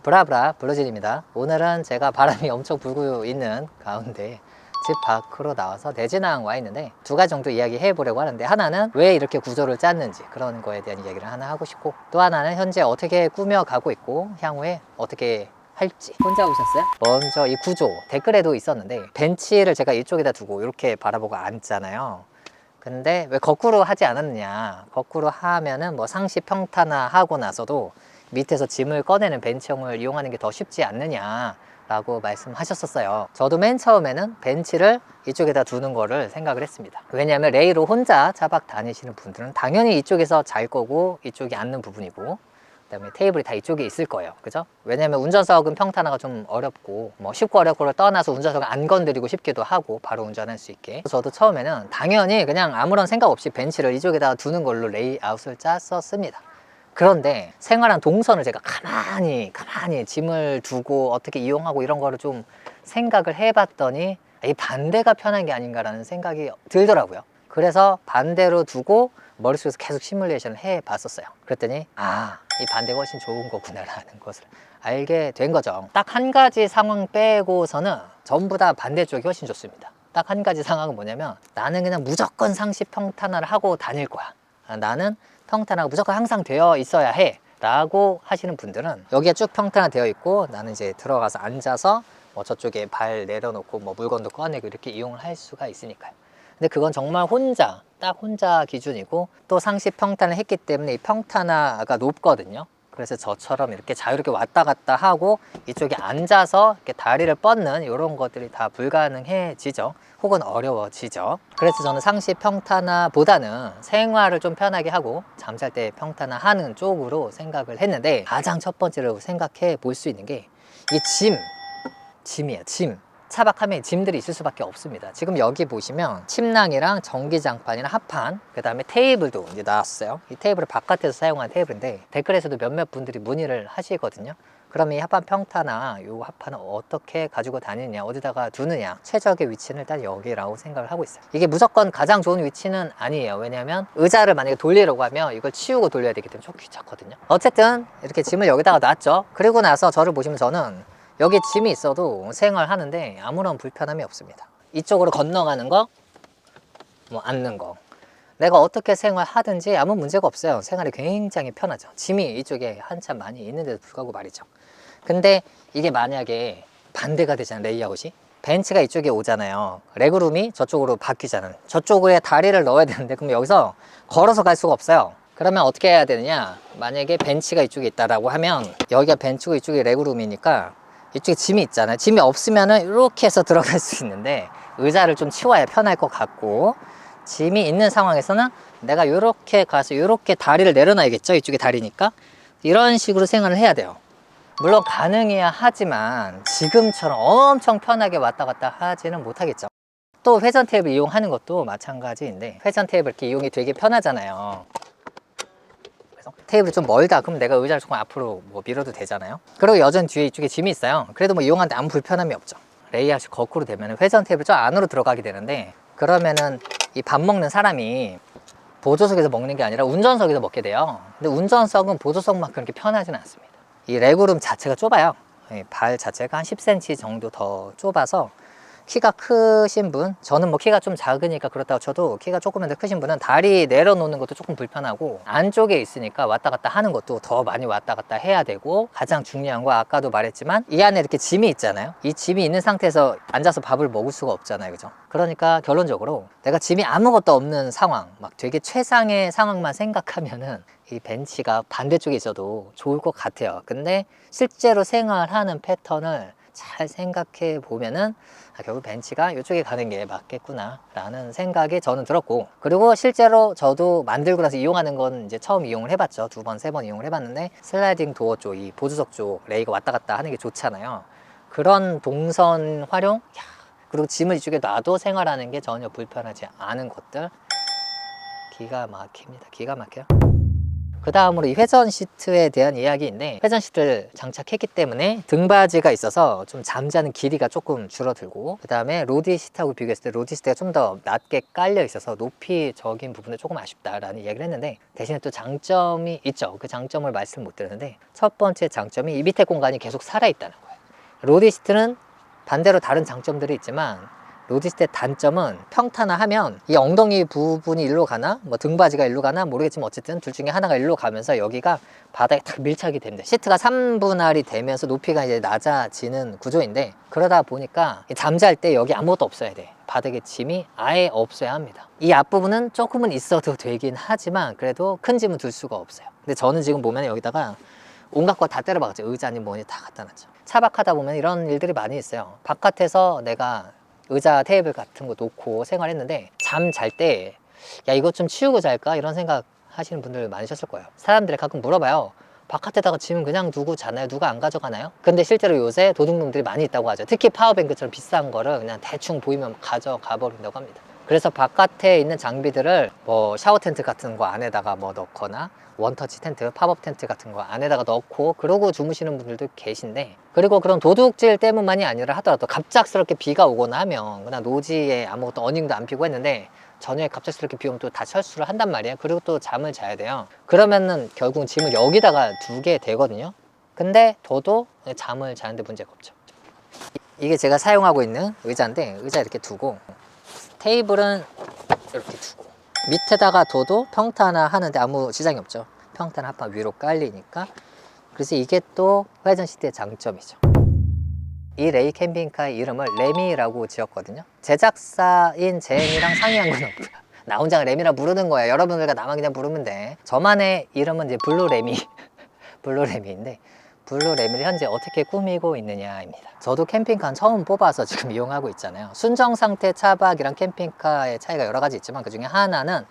브라브라 블루진입니다. 오늘은 제가 바람이 엄청 불고 있는 가운데 집 밖으로 나와서 대진항 와 있는데 두 가지 정도 이야기해 보려고 하는데, 하나는 왜 이렇게 구조를 짰는지 그런 거에 대한 이야기를 하나 하고 싶고, 또 하나는 현재 어떻게 꾸며가고 있고 향후에 어떻게 할지. 혼자 오셨어요? 먼저 이 구조 댓글에도 있었는데, 벤치를 제가 이쪽에다 두고 이렇게 바라보고 앉잖아요. 근데 왜 거꾸로 하지 않았느냐, 거꾸로 하면은 뭐 상시 평탄화 하고 나서도 밑에서 짐을 꺼내는 벤치형을 이용하는 게 더 쉽지 않느냐 라고 말씀하셨었어요. 저도 맨 처음에는 벤치를 이쪽에다 두는 거를 생각을 했습니다. 왜냐하면 레이로 혼자 차박 다니시는 분들은 당연히 이쪽에서 잘 거고 이쪽이 앉는 부분이고, 그다음에 테이블이 다 이쪽에 있을 거예요. 그죠? 왜냐면 운전석은 평탄화가 좀 어렵고, 뭐 쉽고 어렵고를 떠나서 운전석을 안 건드리고 싶기도 하고 바로 운전할 수 있게. 저도 처음에는 당연히 그냥 아무런 생각 없이 벤치를 이쪽에다 두는 걸로 레이아웃을 짰었습니다. 그런데 생활한 동선을 제가 가만히 짐을 두고 어떻게 이용하고 이런 거를 좀 생각을 해봤더니 이 반대가 편한 게 아닌가라는 생각이 들더라고요. 그래서 반대로 두고 머릿속에서 계속 시뮬레이션을 해봤었어요. 그랬더니 이 반대가 훨씬 좋은 거구나라는 것을 알게 된 거죠. 딱 한 가지 상황 빼고서는 전부 다 반대쪽이 훨씬 좋습니다. 딱 한 가지 상황은 뭐냐면, 나는 그냥 무조건 상시 평탄화를 하고 다닐 거야, 나는 평탄화가 무조건 항상 되어 있어야 해 라고 하시는 분들은 여기에 쭉 평탄화 되어 있고, 나는 이제 들어가서 앉아서 뭐 저쪽에 발 내려놓고 뭐 물건도 꺼내고 이렇게 이용을 할 수가 있으니까요. 근데 그건 정말 혼자, 딱 혼자 기준이고, 또 상시 평탄을 했기 때문에 이 평탄화가 높거든요. 그래서 저처럼 이렇게 자유롭게 왔다 갔다 하고 이쪽에 앉아서 이렇게 다리를 뻗는 이런 것들이 다 불가능해지죠. 혹은 어려워지죠. 그래서 저는 상시 평탄화보다는 생활을 좀 편하게 하고 잠잘 때 평탄화 하는 쪽으로 생각을 했는데, 가장 첫 번째로 생각해 볼 수 있는 게 이 짐이에요. 짐. 차박하면 짐들이 있을 수밖에 없습니다. 지금 여기 보시면 침낭이랑 전기장판이랑 합판, 그 다음에 테이블도 이제 나왔어요. 이 테이블을 바깥에서 사용한 테이블인데, 댓글에서도 몇몇 분들이 문의를 하시거든요. 그럼 이 합판 평타나 이 합판은 어떻게 가지고 다니느냐, 어디다가 두느냐, 최적의 위치는 일단 여기라고 생각을 하고 있어요. 이게 무조건 가장 좋은 위치는 아니에요. 왜냐하면 의자를 만약에 돌리려고 하면 이걸 치우고 돌려야 되기 때문에 좀 귀찮거든요. 어쨌든 이렇게 짐을 여기다가 놨죠. 그리고 나서 저를 보시면 저는 여기 짐이 있어도 생활하는데 아무런 불편함이 없습니다. 이쪽으로 건너가는 거, 뭐 앉는 거, 내가 어떻게 생활하든지 아무 문제가 없어요. 생활이 굉장히 편하죠. 짐이 이쪽에 한참 많이 있는데도 불구하고 말이죠. 근데 이게 만약에 반대가 되잖아요. 레이아웃이 벤치가 이쪽에 오잖아요. 레그룸이 저쪽으로 바뀌잖아요. 저쪽에 다리를 넣어야 되는데, 그럼 여기서 걸어서 갈 수가 없어요. 그러면 어떻게 해야 되느냐, 만약에 벤치가 이쪽에 있다라고 하면 여기가 벤치고 이쪽이 레그룸이니까 이쪽에 짐이 있잖아요. 짐이 없으면은 이렇게 해서 들어갈 수 있는데, 의자를 좀 치워야 편할 것 같고, 짐이 있는 상황에서는 내가 이렇게 가서 이렇게 다리를 내려놔야겠죠. 이쪽에 다리니까 이런 식으로 생활을 해야 돼요. 물론 가능해야 하지만 지금처럼 엄청 편하게 왔다 갔다 하지는 못하겠죠. 또 회전 테이블 이용하는 것도 마찬가지인데, 회전 테이블 이렇게 이용이 되게 편하잖아요. 테이블이 좀 멀다 그럼 내가 의자를 조금 앞으로 뭐 밀어도 되잖아요. 그리고 여전히 뒤에 이쪽에 짐이 있어요. 그래도 뭐 이용하는데 아무 불편함이 없죠. 레이아웃이 거꾸로 되면 회전 테이블 저 안으로 들어가게 되는데, 그러면은 이 밥 먹는 사람이 보조석에서 먹는 게 아니라 운전석에서 먹게 돼요. 근데 운전석은 보조석만큼 그렇게 편하지는 않습니다. 이 레그룸 자체가 좁아요. 발 자체가 한 10cm 정도 더 좁아서 키가 크신 분, 저는 뭐 키가 좀 작으니까 그렇다고 쳐도 키가 조금만 더 크신 분은 다리 내려놓는 것도 조금 불편하고, 안쪽에 있으니까 왔다 갔다 하는 것도 더 많이 왔다 갔다 해야 되고, 가장 중요한 거 아까도 말했지만 이 안에 이렇게 짐이 있잖아요. 이 짐이 있는 상태에서 앉아서 밥을 먹을 수가 없잖아요. 그죠? 그러니까 결론적으로 내가 짐이 아무것도 없는 상황, 막 되게 최상의 상황만 생각하면은 이 벤치가 반대쪽에 있어도 좋을 것 같아요. 근데 실제로 생활하는 패턴을 잘 생각해 보면은 결국 벤치가 이쪽에 가는 게 맞겠구나 라는 생각이 저는 들었고, 그리고 실제로 저도 만들고 나서 이용하는 건 이제 처음 이용을 해봤죠. 2번, 3번 이용을 해봤는데, 슬라이딩 도어 쪽, 이 보조석 쪽 레이가 왔다 갔다 하는 게 좋잖아요. 그런 동선 활용, 그리고 짐을 이쪽에 놔도 생활하는 게 전혀 불편하지 않은 것들, 기가 막힙니다. 기가 막혀요. 그 다음으로 이 회전 시트에 대한 이야기인데, 회전 시트를 장착했기 때문에 등받이가 있어서 좀 잠자는 길이가 조금 줄어들고, 그 다음에 로디 시트하고 비교했을 때 로디 시트가 좀 더 낮게 깔려 있어서 높이적인 부분은 조금 아쉽다라는 이야기를 했는데, 대신에 또 장점이 있죠. 그 장점을 말씀 못 드렸는데, 첫 번째 장점이 이 밑에 공간이 계속 살아있다는 거예요. 로디 시트는 반대로 다른 장점들이 있지만, 로디스트의 단점은 평탄화하면 이 엉덩이 부분이 일로 가나 뭐 등받이가 일로 가나 모르겠지만 어쨌든 둘 중에 하나가 일로 가면서 여기가 바닥에 딱 밀착이 됩니다. 시트가 3분할이 되면서 높이가 이제 낮아지는 구조인데, 그러다 보니까 잠잘 때 여기 아무것도 없어야 돼. 바닥에 짐이 아예 없어야 합니다. 이 앞부분은 조금은 있어도 되긴 하지만 그래도 큰 짐은 둘 수가 없어요. 근데 저는 지금 보면 여기다가 온갖 거 다 때려박았죠. 의자니 뭐니 다 갖다 놨죠. 차박하다 보면 이런 일들이 많이 있어요. 바깥에서 내가 의자 테이블 같은 거 놓고 생활했는데, 잠 잘 때 야 이거 좀 치우고 잘까 이런 생각 하시는 분들 많으셨을 거예요. 사람들이 가끔 물어봐요. 바깥에다가 짐 그냥 두고 자나요? 누가 안 가져가나요? 근데 실제로 요새 도둑놈들이 많이 있다고 하죠. 특히 파워뱅크처럼 비싼 거를 그냥 대충 보이면 가져가 버린다고 합니다. 그래서 바깥에 있는 장비들을 뭐 샤워 텐트 같은 거 안에다가 뭐 넣거나 원터치 텐트, 팝업 텐트 같은 거 안에다가 넣고 그러고 주무시는 분들도 계신데, 그리고 그런 도둑질 때문만이 아니라 하더라도 갑작스럽게 비가 오거나 하면 그냥 노지에 아무것도 어닝도 안 피고 했는데 저녁에 갑작스럽게 비 오면 또 다 철수를 한단 말이에요. 그리고 또 잠을 자야 돼요. 그러면은 결국은 짐을 여기다가 두게 되거든요. 근데 저도 잠을 자는데 문제가 없죠. 이게 제가 사용하고 있는 의자인데, 의자 이렇게 두고 테이블은 이렇게 두고 밑에다가 둬도 평탄화 하는데 아무 지장이 없죠. 평탄화 합판 위로 깔리니까. 그래서 이게 또 회전 시트의 장점이죠. 이 레이 캠핑카의 이름을 레미라고 지었거든요. 제작사인 젠이랑 상의한 건 없고요. 나 혼자 레미라 부르는 거야. 여러분들과 나만 그냥 부르면 돼. 저만의 이름은 이제 블루 레미 블루 레미인데, 블루 레미를 현재 어떻게 꾸미고 있느냐입니다. 저도 캠핑카는 처음 뽑아서 지금 이용하고 있잖아요. 순정 상태 차박이랑 캠핑카의 차이가 여러 가지 있지만 그 중에 하나는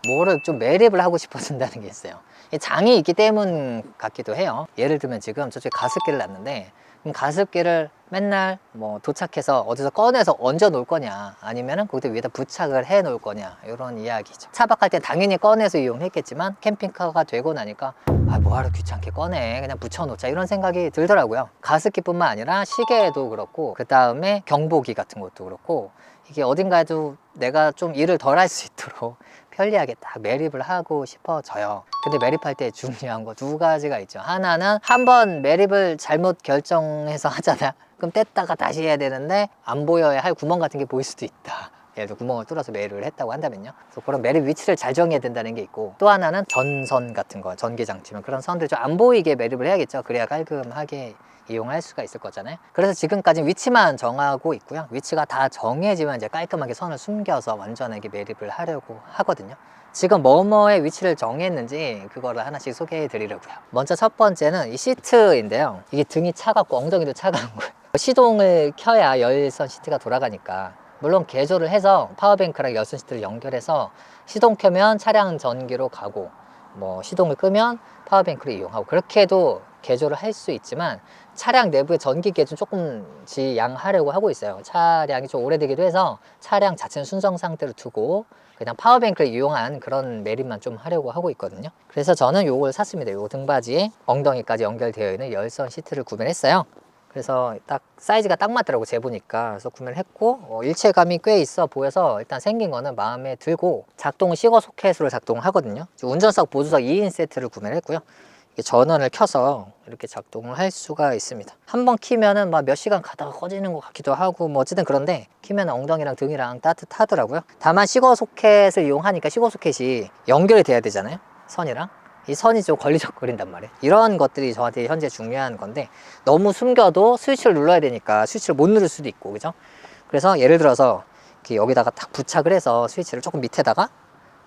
뭐를 좀 매립을 하고 싶어진다는 게 있어요. 장이 있기 때문 같기도 해요. 예를 들면 지금 저쪽에 가습기를 놨는데, 그럼 가습기를 맨날 뭐 도착해서 어디서 꺼내서 얹어 놓을 거냐, 아니면은 거기다 위에다 부착을 해 놓을 거냐, 이런 이야기죠. 차박할 때 당연히 꺼내서 이용했겠지만 캠핑카가 되고 나니까 아 뭐하러 귀찮게 꺼내, 그냥 붙여 놓자, 이런 생각이 들더라고요. 가습기뿐만 아니라 시계도 그렇고, 그 다음에 경보기 같은 것도 그렇고, 이게 어딘가에도 내가 좀 일을 덜 할 수 있도록 편리하게 딱 매립을 하고 싶어져요. 근데 매립할 때 중요한 거 두 가지가 있죠. 하나는 한번 매립을 잘못 결정해서 하잖아. 그럼 뗐다가 다시 해야 되는데 안 보여야 할 구멍 같은 게 보일 수도 있다. 예를 들어 구멍을 뚫어서 매립을 했다고 한다면요. 그래서 그런 매립 위치를 잘 정해야 된다는 게 있고, 또 하나는 전선 같은 거, 전기장치면 그런 선들 좀 안 보이게 매립을 해야겠죠. 그래야 깔끔하게 이용할 수가 있을 거잖아요. 그래서 지금까지 위치만 정하고 있고요. 위치가 다 정해지면 이제 깔끔하게 선을 숨겨서 완전하게 매립을 하려고 하거든요. 지금 뭐뭐의 위치를 정했는지 그거를 하나씩 소개해 드리려고요. 먼저 첫 번째는 이 시트인데요. 이게 등이 차갑고 엉덩이도 차가운 거예요. 시동을 켜야 열선 시트가 돌아가니까, 물론 개조를 해서 파워뱅크랑 열선 시트를 연결해서 시동 켜면 차량 전기로 가고, 뭐 시동을 끄면 파워뱅크를 이용하고, 그렇게 해도 개조를 할 수 있지만 차량 내부의 전기계 좀 조금 지양하려고 하고 있어요. 차량이 좀 오래되기도 해서 차량 자체는 순정 상태로 두고 그냥 파워뱅크를 이용한 그런 매립만 좀 하려고 하고 있거든요. 그래서 저는 요걸 샀습니다. 요 등받이에 엉덩이까지 연결되어 있는 열선 시트를 구매를 했어요. 그래서 딱 사이즈가 딱 맞더라고, 재보니까. 그래서 구매를 했고, 일체감이 꽤 있어 보여서 일단 생긴 거는 마음에 들고, 작동은 시거 소켓으로 작동하거든요. 운전석 보조석 2인 세트를 구매를 했고요. 전원을 켜서 이렇게 작동을 할 수가 있습니다. 한번 키면은 막 몇 시간 가다가 꺼지는 것 같기도 하고, 뭐 어쨌든 그런데 키면 엉덩이랑 등이랑 따뜻하더라고요. 다만 시거 소켓을 이용하니까 시거 소켓이 연결이 돼야 되잖아요, 선이랑. 이 선이 좀 걸리적거린단 말이에요. 이런 것들이 저한테 현재 중요한 건데, 너무 숨겨도 스위치를 눌러야 되니까 스위치를 못 누를 수도 있고, 그죠? 그래서 예를 들어서 이렇게 여기다가 딱 부착을 해서 스위치를 조금 밑에다가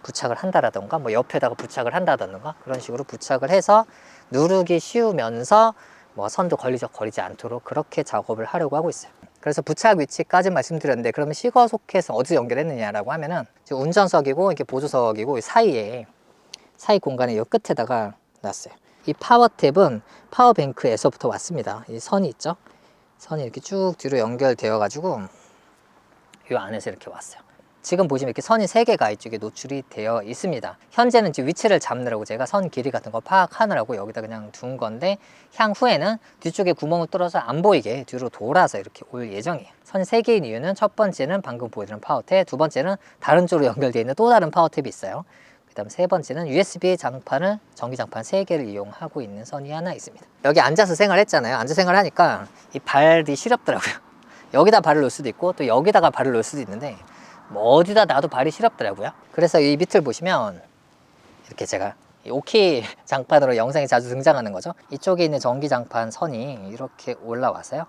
부착을 한다라던가, 뭐 옆에다가 부착을 한다던가, 그런 식으로 부착을 해서 누르기 쉬우면서 뭐 선도 걸리적거리지 않도록 그렇게 작업을 하려고 하고 있어요. 그래서 부착 위치까지 말씀드렸는데, 그러면 시거 소켓은 어디서 연결했느냐라고 하면은, 지금 운전석이고 이게 보조석이고 사이 공간에 이 끝에다가 놨어요. 이 파워탭은 파워뱅크에서부터 왔습니다. 이 선이 있죠? 선이 이렇게 쭉 뒤로 연결되어 가지고 이 안에서 이렇게 왔어요. 지금 보시면 이렇게 선이 3개가 이쪽에 노출이 되어 있습니다. 현재는 지금 위치를 잡느라고 제가 선 길이 같은 거 파악하느라고 여기다 그냥 둔 건데, 향후에는 뒤쪽에 구멍을 뚫어서 안 보이게 뒤로 돌아서 이렇게 올 예정이에요. 선이 3개인 이유는 첫 번째는 방금 보여드린 파워탭, 두 번째는 다른 쪽으로 연결되어 있는 또 다른 파워탭이 있어요. 그 다음 세 번째는 USB 장판을, 전기장판 3개를 이용하고 있는 선이 하나 있습니다. 여기 앉아서 생활했잖아요. 앉아 생활하니까 이 발이 시렵더라고요. 여기다 발을 놓을 수도 있고 또 여기다가 발을 놓을 수도 있는데, 뭐 어디다 놔도 발이 시렵더라고요. 그래서 이 밑을 보시면 이렇게 제가 오키 장판으로 영상에 자주 등장하는 거죠. 이쪽에 있는 전기장판 선이 이렇게 올라와서요,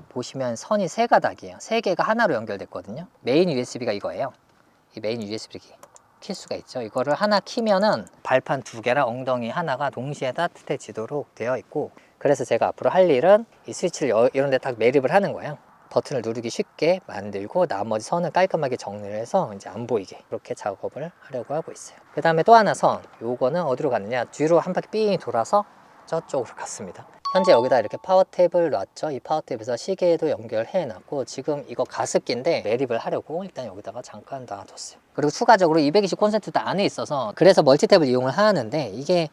보시면 선이 3가닥이에요. 3개가 하나로 연결됐거든요. 메인 USB가 이거예요. 이 메인 USB를 킬 수가 있죠. 이거를 하나 키면은 발판 2개랑 엉덩이 하나가 동시에 따뜻해지도록 되어 있고, 그래서 제가 앞으로 할 일은 이 스위치를 이런 데 딱 매립을 하는 거예요. 버튼을 누르기 쉽게 만들고 나머지 선을 깔끔하게 정리를 해서 이제 안 보이게 그렇게 작업을 하려고 하고 있어요. 그 다음에 또 하나 선, 요거는 어디로 갔느냐, 뒤로 한 바퀴 삥 돌아서 저쪽으로 갔습니다. 현재 여기다 이렇게 파워탭을 놨죠. 이 파워탭에서 시계도 연결해 놨고, 지금 이거 가습기인데 매립을 하려고 일단 여기다가 잠깐 놔뒀어요. 그리고 추가적으로 220 콘센트도 안에 있어서 그래서 멀티탭을 이용을 하는데, 이게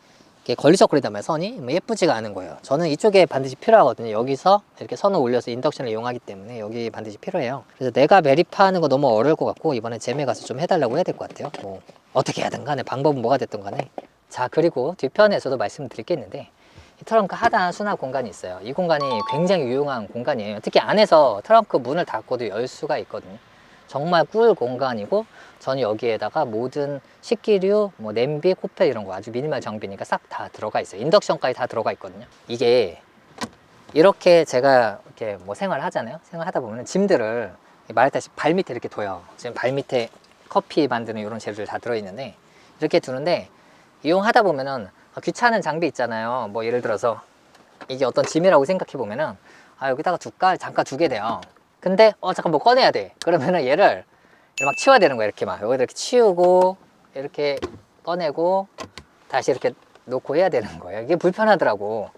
걸리적거리다면 선이 뭐 예쁘지가 않은 거예요. 저는 이쪽에 반드시 필요하거든요. 여기서 이렇게 선을 올려서 인덕션을 이용하기 때문에 여기 반드시 필요해요. 그래서 내가 매립하는 거 너무 어려울 것 같고, 이번에 잼에 가서 좀 해달라고 해야 될 것 같아요. 뭐 어떻게 하든 간에 방법은 뭐가 됐든 간에. 자, 그리고 뒤편에서도 말씀드릴 게 있는데, 이 트렁크 하단 수납 공간이 있어요. 이 공간이 굉장히 유용한 공간이에요. 특히 안에서 트렁크 문을 닫고도 열 수가 있거든요. 정말 꿀 공간이고, 저는 여기에다가 모든 식기류, 뭐 냄비, 코펠 이런 거 아주 미니멀 장비니까 싹 다 들어가 있어요. 인덕션까지 다 들어가 있거든요. 이게 이렇게 제가 이렇게 뭐 생활을 하잖아요. 생활하다 보면 짐들을 말했다시피 발 밑에 이렇게 둬요. 지금 발 밑에 커피 만드는 이런 재료들 다 들어있는데, 이렇게 두는데 이용하다 보면은 귀찮은 장비 있잖아요. 뭐 예를 들어서 이게 어떤 짐이라고 생각해 보면은, 아 여기다가 둘까? 잠깐 두게 돼요. 근데 잠깐 뭐 꺼내야 돼. 그러면은 얘를 막 치워야 되는 거야. 이렇게 막 여기다 이렇게 치우고 이렇게 꺼내고 다시 이렇게 놓고 해야 되는 거예요. 이게 불편하더라고.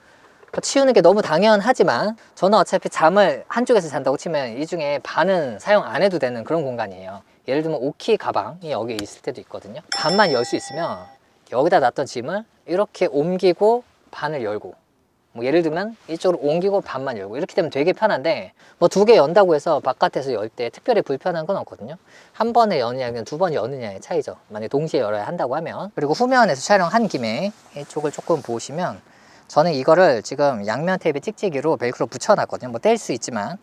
치우는 게 너무 당연하지만 저는 어차피 잠을 한쪽에서 잔다고 치면 이 중에 반은 사용 안 해도 되는 그런 공간이에요. 예를 들면 오키 가방이 여기 있을 때도 있거든요. 반만 열 수 있으면 여기다 놨던 짐을 이렇게 옮기고 반을 열고, 뭐 예를 들면 이쪽으로 옮기고 반만 열고, 이렇게 되면 되게 편한데, 뭐 2개 연다고 해서 바깥에서 열 때 특별히 불편한 건 없거든요. 한 번에 여느냐 2번 여느냐의 차이죠. 만약에 동시에 열어야 한다고 하면. 그리고 후면에서 촬영한 김에 이쪽을 조금 보시면, 저는 이거를 지금 양면 테이프 찍찍이로 벨크로 붙여놨거든요. 뭐 뗄 수 있지만.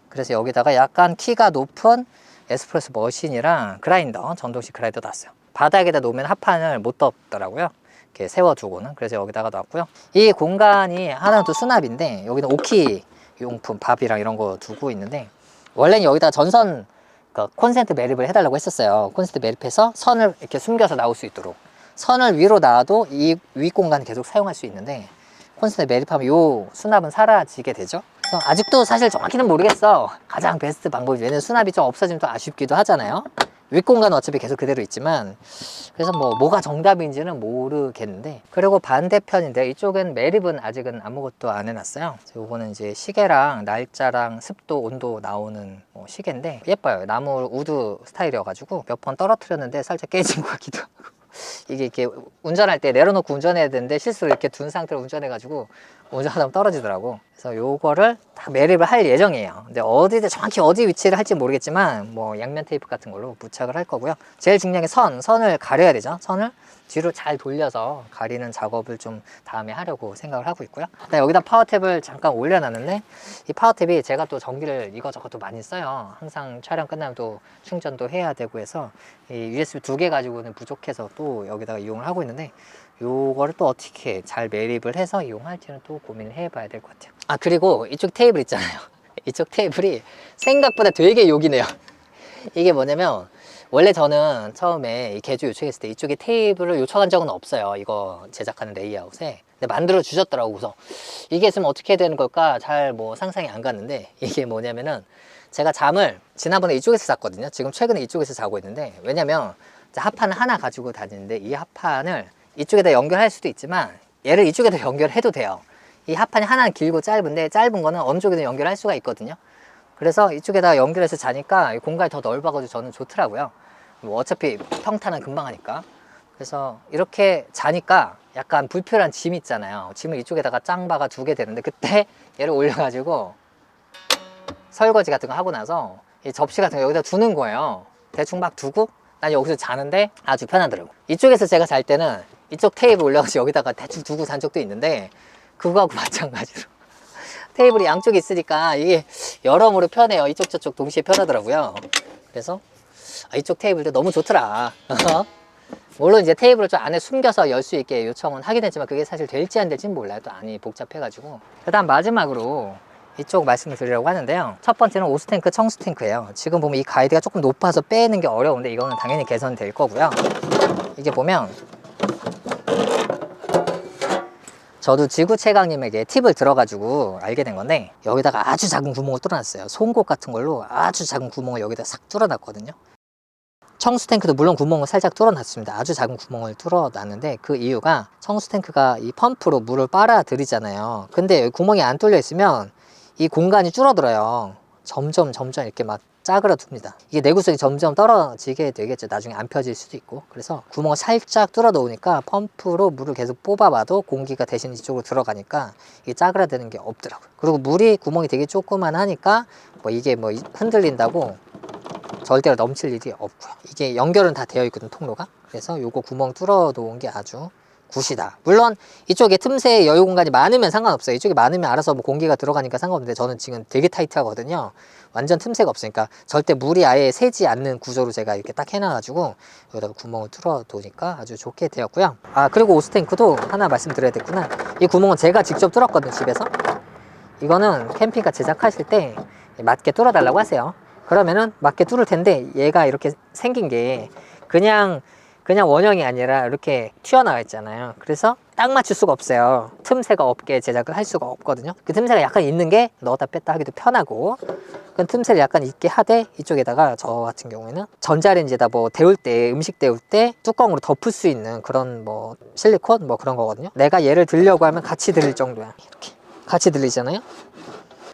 그래서 여기다가 약간 키가 높은 에스프레소 머신이랑 그라인더, 전동식 그라인더 놨어요. 바닥에다 놓으면 합판을 못 덮더라고요. 이렇게 세워두고는. 그래서 여기다가 놨고요. 이 공간이 하나는 또 수납인데, 여기는 오키 용품, 밥이랑 이런 거 두고 있는데, 원래는 여기다가 전선 콘센트 매립을 해달라고 했었어요. 콘센트 매립해서 선을 이렇게 숨겨서 나올 수 있도록. 선을 위로 놔도 이 윗 공간을 계속 사용할 수 있는데, 콘센트 매립하면 요 수납은 사라지게 되죠. 그래서 아직도 사실 정확히는 모르겠어. 가장 베스트 방법이, 왜냐면 수납이 좀 없어지면 또 아쉽기도 하잖아요. 윗공간은 어차피 계속 그대로 있지만, 그래서 뭐가 정답인지는 모르겠는데. 그리고 반대편인데, 이쪽은 매립은 아직은 아무것도 안 해놨어요. 요거는 이제 시계랑 날짜랑 습도, 온도 나오는 시계인데 예뻐요. 나무 우드 스타일이어가지고 몇 번 떨어뜨렸는데 살짝 깨진 것 같기도 하고. 이게 이렇게 운전할 때 내려놓고 운전해야 되는데 실수로 이렇게 둔 상태로 운전해가지고 운전하다 보면 떨어지더라고. 그래서 요거를 다 매립을 할 예정이에요. 근데 정확히 어디 위치를 할지 모르겠지만, 뭐 양면 테이프 같은 걸로 부착을 할 거고요. 제일 중요한 게 선을 가려야 되죠. 선을 뒤로 잘 돌려서 가리는 작업을 좀 다음에 하려고 생각을 하고 있고요. 여기다 파워탭을 잠깐 올려놨는데, 이 파워탭이 제가 또 전기를 이것저것 또 많이 써요. 항상 촬영 끝나면 또 충전도 해야 되고 해서 이 USB 2개 가지고는 부족해서 또 여기다가 이용을 하고 있는데, 요거를 또 어떻게 잘 매립을 해서 이용할지는 또 고민을 해봐야 될 것 같아요. 아, 그리고 이쪽 테이블 있잖아요. 이쪽 테이블이 생각보다 되게 요긴해요. 이게 뭐냐면, 원래 저는 처음에 이 개조 요청했을 때 이쪽에 테이블을 요청한 적은 없어요. 이거 제작하는 레이아웃에. 근데 만들어 주셨더라고. 그래서 이게 있으면 어떻게 되는 걸까 잘 뭐 상상이 안 갔는데, 이게 뭐냐면은 제가 잠을 지난번에 이쪽에서 잤거든요. 지금 최근에 이쪽에서 자고 있는데, 왜냐면 합판을 하나 가지고 다니는데, 이 합판을 이쪽에다 연결할 수도 있지만 얘를 이쪽에다 연결해도 돼요. 이 합판이 하나는 길고 짧은데, 짧은 거는 어느 쪽에든 연결할 수가 있거든요. 그래서 이쪽에다 연결해서 자니까 공간이 더 넓어가지고 저는 좋더라고요. 뭐 어차피 평탄은 금방 하니까. 그래서 이렇게 자니까 약간 불필요한 짐 있잖아요. 짐을 이쪽에다가 짱바가 두게 되는데, 그때 얘를 올려가지고 설거지 같은 거 하고 나서 이 접시 같은 거 여기다 두는 거예요. 대충 막 두고 난 여기서 자는데 아주 편하더라고. 이쪽에서 제가 잘 때는 이쪽 테이블 올려가지고 여기다가 대충 두고 잔 적도 있는데, 그거하고 마찬가지로 테이블이 양쪽에 있으니까 이게 여러모로 편해요. 이쪽 저쪽 동시에 편하더라고요. 그래서 이쪽 테이블도 너무 좋더라. 물론 이제 테이블을 좀 안에 숨겨서 열 수 있게 요청은 하긴 했지만, 그게 사실 될지 안 될지는 몰라요. 또 안이 복잡해가지고. 그 다음 마지막으로 이쪽 말씀을 드리려고 하는데요. 첫 번째는 오스탱크 청수탱크예요. 지금 보면 이 가이드가 조금 높아서 빼는 게 어려운데, 이거는 당연히 개선될 거고요. 이게 보면 저도 지구최강님에게 팁을 들어가지고 알게 된 건데, 여기다가 아주 작은 구멍을 뚫어놨어요. 송곳 같은 걸로 아주 작은 구멍을 여기다 싹 뚫어놨거든요. 청수탱크도 물론 구멍을 살짝 뚫어놨습니다. 아주 작은 구멍을 뚫어놨는데, 그 이유가 청수탱크가 이 펌프로 물을 빨아들이잖아요. 근데 여기 구멍이 안 뚫려 있으면 이 공간이 줄어들어요. 점점 이렇게 막 짜그라듭니다. 이게 내구성이 점점 떨어지게 되겠죠. 나중에 안 펴질 수도 있고. 그래서 구멍을 살짝 뚫어 놓으니까 펌프로 물을 계속 뽑아봐도 공기가 대신 이쪽으로 들어가니까 이게 짜그라드는 게 없더라고요. 그리고 물이 구멍이 되게 조그만하니까 뭐 이게 뭐 흔들린다고 절대로 넘칠 일이 없고요. 이게 연결은 다 되어 있거든, 통로가. 그래서 요거 구멍 뚫어 놓은 게 아주 굿이다. 물론 이쪽에 틈새 여유 공간이 많으면 상관없어요. 이쪽에 많으면 알아서 뭐 공기가 들어가니까 상관없는데, 저는 지금 되게 타이트하거든요. 완전 틈새가 없으니까 절대 물이 아예 새지 않는 구조로 제가 이렇게 딱 해놔가지고 여기다가 구멍을 뚫어 놓으니까 아주 좋게 되었고요. 그리고 오스탱크도 하나 말씀드려야 됐구나. 이 구멍은 제가 직접 뚫었거든요, 집에서. 이거는 캠핑카 제작하실 때 맞게 뚫어 달라고 하세요. 그러면은 맞게 뚫을 텐데, 얘가 이렇게 생긴 게 그냥 원형이 아니라 이렇게 튀어나와 있잖아요. 그래서 딱 맞출 수가 없어요. 틈새가 없게 제작을 할 수가 없거든요. 그 틈새가 약간 있는 게 넣었다 뺐다 하기도 편하고, 그 틈새를 약간 있게 하되, 이쪽에다가 저 같은 경우에는 전자레인지에다 뭐 데울 때, 음식 데울 때 뚜껑으로 덮을 수 있는 그런 뭐 실리콘 뭐 그런 거거든요. 내가 얘를 들려고 하면 같이 들릴 정도야. 이렇게 같이 들리잖아요.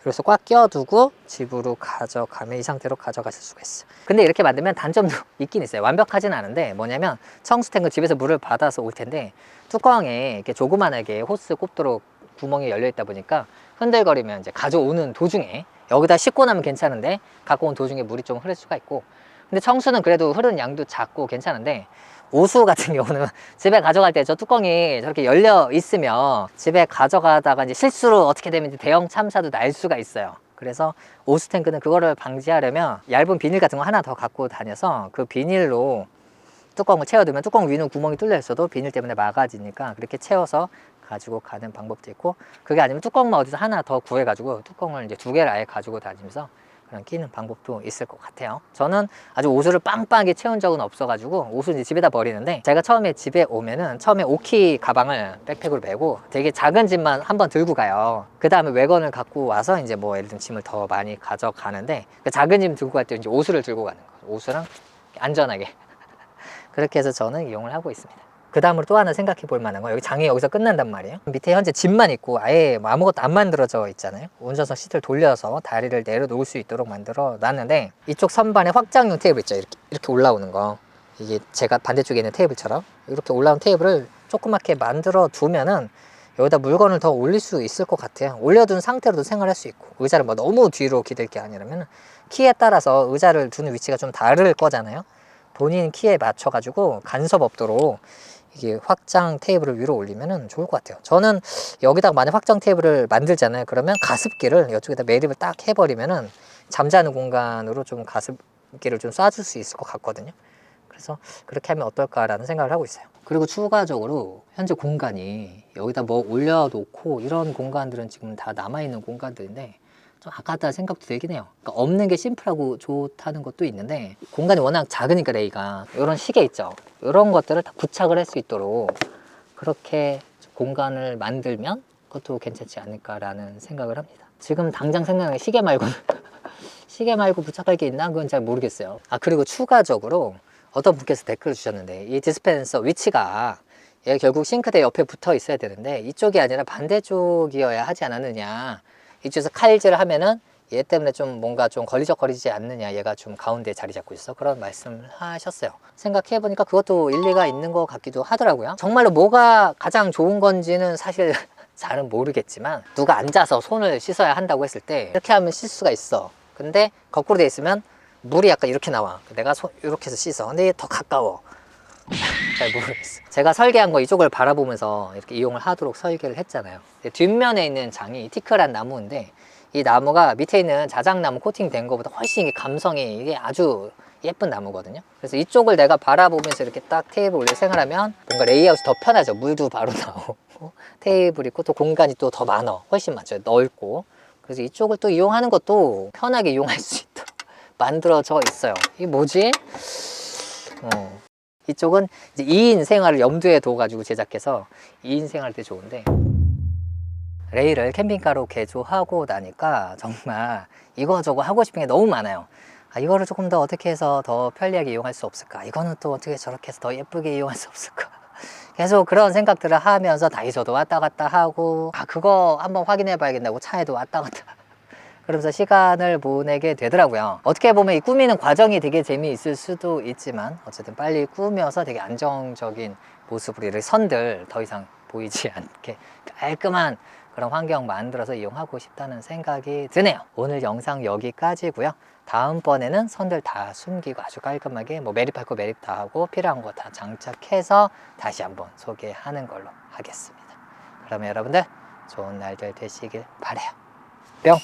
그래서 꽉 끼워두고 집으로 가져가면 이 상태로 가져가실 수가 있어요. 근데 이렇게 만들면 단점도 있긴 있어요. 완벽하진 않은데, 뭐냐면 청수탱크 집에서 물을 받아서 올 텐데, 뚜껑에 이렇게 조그만하게 호스 꼽도록 구멍이 열려 있다 보니까 흔들거리면 이제 가져오는 도중에, 여기다 싣고 나면 괜찮은데 갖고 온 도중에 물이 좀 흐를 수가 있고. 근데 청수는 그래도 흐르는 양도 작고 괜찮은데, 오수 같은 경우는 집에 가져갈 때 저 뚜껑이 저렇게 열려 있으면 집에 가져가다가 이제 실수로 어떻게 되면 대형 참사도 날 수가 있어요. 그래서 오수 탱크는 그거를 방지하려면 얇은 비닐 같은 거 하나 더 갖고 다녀서 그 비닐로 뚜껑을 채워두면 뚜껑 위는 구멍이 뚫려 있어도 비닐 때문에 막아지니까 그렇게 채워서 가지고 가는 방법도 있고, 그게 아니면 뚜껑만 어디서 하나 더 구해가지고 뚜껑을 이제 2개를 아예 가지고 다니면서 그냥 끼는 방법도 있을 것 같아요. 저는 아주 오수를 빵빵하게 채운 적은 없어가지고 오수 이제 집에다 버리는데, 제가 처음에 집에 오면은 처음에 5키 가방을 백팩으로 메고 되게 작은 짐만 한번 들고 가요. 그 다음에 외건을 갖고 와서 이제 뭐 예를 들면 짐을 더 많이 가져가는데, 그 작은 짐 들고 갈 때 이제 오수를 들고 가는 거예요. 오수랑 안전하게 그렇게 해서 저는 이용을 하고 있습니다. 그 다음으로 또 하나 생각해 볼 만한 거, 여기 장이 여기서 끝난단 말이에요. 밑에 현재 짐만 있고 아예 뭐 아무것도 안 만들어져 있잖아요. 운전석 시트를 돌려서 다리를 내려놓을 수 있도록 만들어 놨는데, 이쪽 선반에 확장용 테이블 있죠. 이렇게 올라오는 거, 이게 제가 반대쪽에 있는 테이블처럼 이렇게 올라온 테이블을 조그맣게 만들어 두면은 여기다 물건을 더 올릴 수 있을 것 같아요. 올려둔 상태로도 생활할 수 있고, 의자를 뭐 너무 뒤로 기댈 게 아니라면 키에 따라서 의자를 두는 위치가 좀 다를 거잖아요. 본인 키에 맞춰 가지고 간섭 없도록 이게 확장 테이블을 위로 올리면 좋을 것 같아요. 저는 여기다가 만약 확장 테이블을 만들잖아요. 그러면 가습기를 이쪽에다 매립을 딱 해버리면은 잠자는 공간으로 좀 가습기를 좀 쏴줄 수 있을 것 같거든요. 그래서 그렇게 하면 어떨까라는 생각을 하고 있어요. 그리고 추가적으로 현재 공간이 여기다 뭐 올려놓고 이런 공간들은 지금 다 남아있는 공간들인데, 좀 아깝다 생각도 들긴 해요. 그러니까 없는 게 심플하고 좋다는 것도 있는데, 공간이 워낙 작으니까 레이가 이런 시계 있죠. 이런 것들을 다 부착을 할 수 있도록 그렇게 공간을 만들면 그것도 괜찮지 않을까라는 생각을 합니다. 지금 당장 생각나는 게 시계 말고는 시계 말고 부착할 게 있나? 그건 잘 모르겠어요. 그리고 추가적으로 어떤 분께서 댓글을 주셨는데, 이 디스펜서 위치가 얘 결국 싱크대 옆에 붙어 있어야 되는데 이쪽이 아니라 반대쪽이어야 하지 않았느냐, 이쪽에서 칼질을 하면은 얘 때문에 좀 뭔가 좀 걸리적거리지 않느냐, 얘가 좀 가운데 자리 잡고 있어, 그런 말씀을 하셨어요. 생각해보니까 그것도 일리가 있는 것 같기도 하더라고요. 정말로 뭐가 가장 좋은 건지는 사실 잘은 모르겠지만, 누가 앉아서 손을 씻어야 한다고 했을 때 이렇게 하면 씻을 수가 있어. 근데 거꾸로 돼 있으면 물이 약간 이렇게 나와. 내가 손 이렇게 해서 씻어. 근데 이게 더 가까워. 잘 모르겠어. 제가 설계한 거 이쪽을 바라보면서 이렇게 이용을 하도록 설계를 했잖아요. 뒷면에 있는 장이 티크란 나무인데, 이 나무가 밑에 있는 자작나무 코팅된 것보다 훨씬 이게 감성이, 이게 아주 예쁜 나무거든요. 그래서 이쪽을 내가 바라보면서 이렇게 딱 테이블 올려 생활하면 뭔가 레이아웃이 더 편하죠. 물도 바로 나오고 테이블 있고 또 공간이 또 더 많아. 훨씬 많죠. 넓고. 그래서 이쪽을 또 이용하는 것도 편하게 이용할 수 있도록 만들어져 있어요. 이게 뭐지? 이쪽은 이제 2인 생활을 염두에 둬가지고 제작해서 2인 생활 때 좋은데, 레일을 캠핑카로 개조하고 나니까 정말 이거저거 하고 싶은 게 너무 많아요. 아, 이거를 조금 더 어떻게 해서 더 편리하게 이용할 수 없을까? 이거는 또 어떻게 저렇게 해서 더 예쁘게 이용할 수 없을까? 계속 그런 생각들을 하면서 다이소도 왔다 갔다 하고, 아, 그거 한번 확인해 봐야겠다고 차에도 왔다 갔다 그러면서 시간을 보내게 되더라고요. 어떻게 보면 이 꾸미는 과정이 되게 재미있을 수도 있지만, 어쨌든 빨리 꾸며서 되게 안정적인 모습으로 이렇게 선들 더 이상 보이지 않게 깔끔한 그런 환경 만들어서 이용하고 싶다는 생각이 드네요. 오늘 영상 여기까지고요. 다음번에는 선들 다 숨기고 아주 깔끔하게 뭐 매립할 거 매립 다 하고 필요한 거 다 장착해서 다시 한번 소개하는 걸로 하겠습니다. 그러면 여러분들 좋은 날들 되시길 바래요. 뿅!